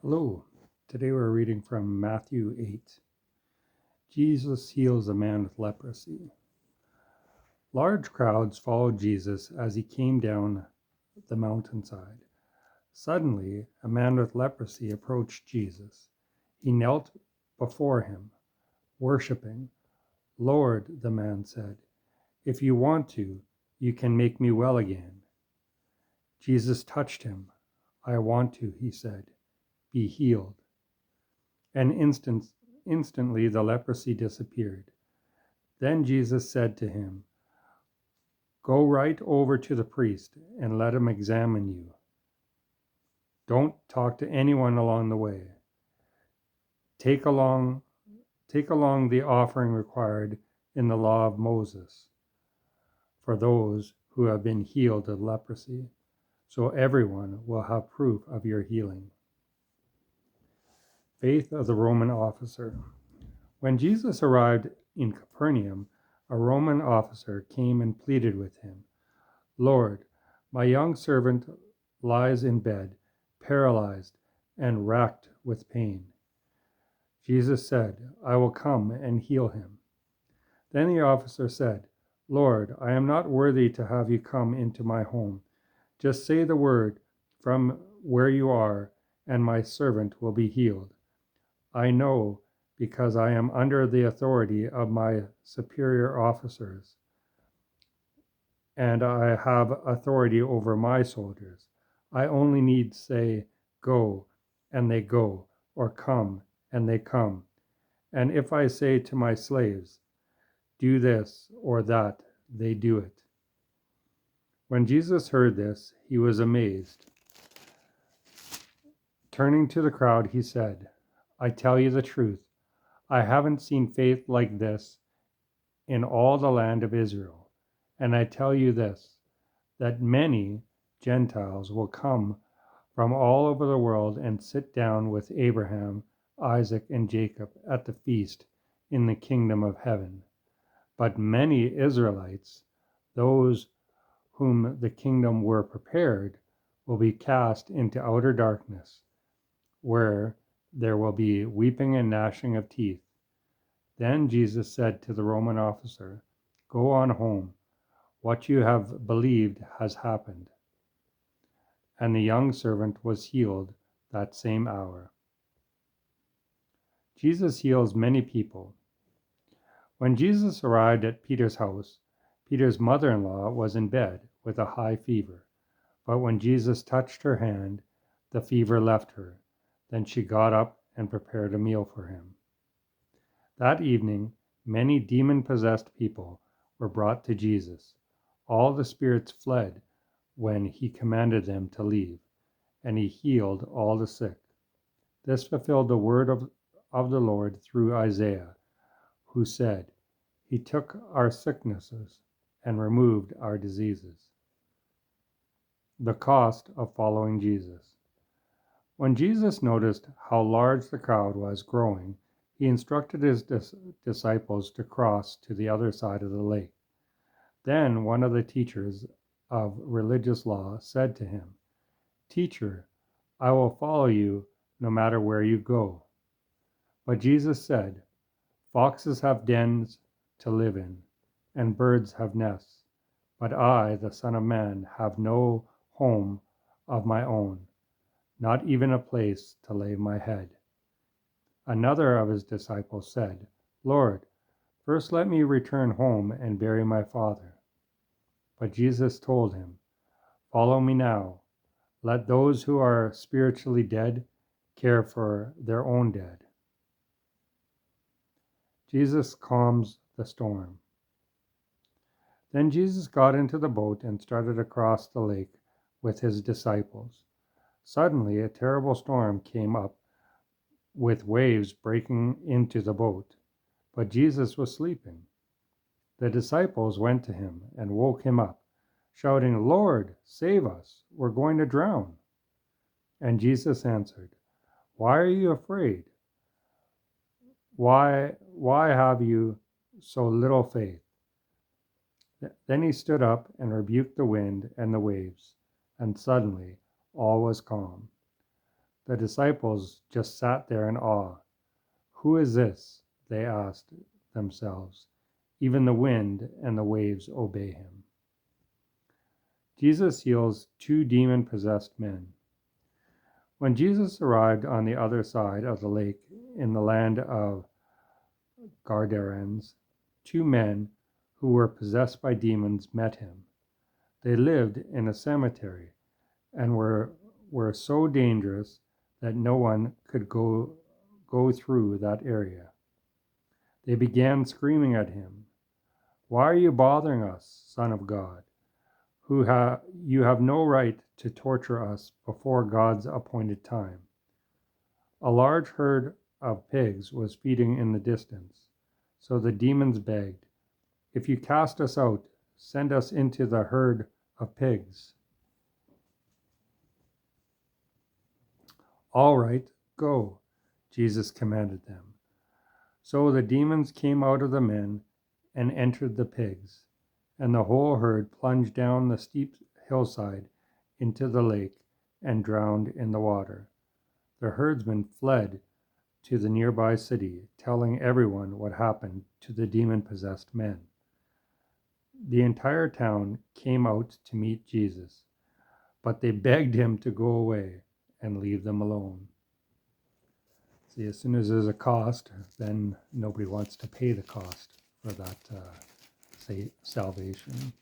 Hello, today we're reading from Matthew 8. Jesus heals a man with leprosy. Large crowds followed Jesus as he came down the mountainside. Suddenly, a man with leprosy approached Jesus. He knelt before him, worshiping. Lord, the man said, if you want to, you can make me well again. Jesus touched him. I want to, he said. Be healed. And instantly the leprosy disappeared. Then Jesus said to him, go right over to the priest and let him examine you. Don't talk to anyone along the way. Take along the offering required in the law of Moses for those who have been healed of leprosy, so everyone will have proof of your healing. Faith of the Roman officer. When Jesus arrived in Capernaum, a Roman officer came and pleaded with him, Lord, my young servant lies in bed, paralyzed and racked with pain. Jesus said, I will come and heal him. Then the officer said, Lord, I am not worthy to have you come into my home. Just say the word from where you are, and my servant will be healed. I know because I am under the authority of my superior officers, and I have authority over my soldiers. I only need say, go, and they go, or come, and they come. And if I say to my slaves, do this or that, they do it. When Jesus heard this, he was amazed. Turning to the crowd, he said, I tell you the truth, I haven't seen faith like this in all the land of Israel. And I tell you this, that many Gentiles will come from all over the world and sit down with Abraham, Isaac, and Jacob at the feast in the kingdom of heaven. But many Israelites, those whom the kingdom were prepared, will be cast into outer darkness, where there will be weeping and gnashing of teeth. Then Jesus said to the Roman officer, go on home. What you have believed has happened. And the young servant was healed that same hour. Jesus heals many people. When Jesus arrived at Peter's house, Peter's mother-in-law was in bed with a high fever. But when Jesus touched her hand, the fever left her. Then she got up and prepared a meal for him. That evening, many demon-possessed people were brought to Jesus. All the spirits fled when he commanded them to leave, and he healed all the sick. This fulfilled the word of the Lord through Isaiah, who said, he took our sicknesses and removed our diseases. The cost of following Jesus. When Jesus noticed how large the crowd was growing, he instructed his disciples to cross to the other side of the lake. Then one of the teachers of religious law said to him, Teacher, I will follow you no matter where you go. But Jesus said, foxes have dens to live in, and birds have nests, but I, the Son of Man, have no home of my own, not even a place to lay my head. Another of his disciples said, Lord, first let me return home and bury my father. But Jesus told him, follow me now. Let those who are spiritually dead care for their own dead. Jesus calms the storm. Then Jesus got into the boat and started across the lake with his disciples. Suddenly a terrible storm came up with waves breaking into the boat, but Jesus was sleeping. The disciples went to him and woke him up, shouting, Lord, save us, we're going to drown. And Jesus answered, why are you afraid? Why have you so little faith? Then he stood up and rebuked the wind and the waves, and suddenly all was calm. The disciples just sat there in awe. Who is this? They asked themselves. Even the wind and the waves obey him. Jesus heals 2 demon-possessed men. When Jesus arrived on the other side of the lake in the land of Gadarenes, 2 men who were possessed by demons met him. They lived in a cemetery and were so dangerous that no one could go through that area. They began screaming at him, "Why are you bothering us, Son of God? You have no right to torture us before God's appointed time." A large herd of pigs was feeding in the distance, so the demons begged, "If you cast us out, send us into the herd of pigs." "All right, go," Jesus commanded them. So the demons came out of the men and entered the pigs, and the whole herd plunged down the steep hillside into the lake and drowned in the water. The herdsmen fled to the nearby city, telling everyone what happened to the demon-possessed men. The entire town came out to meet Jesus, but they begged him to go away and leave them alone. See, as soon as there's a cost, then nobody wants to pay the cost for that salvation.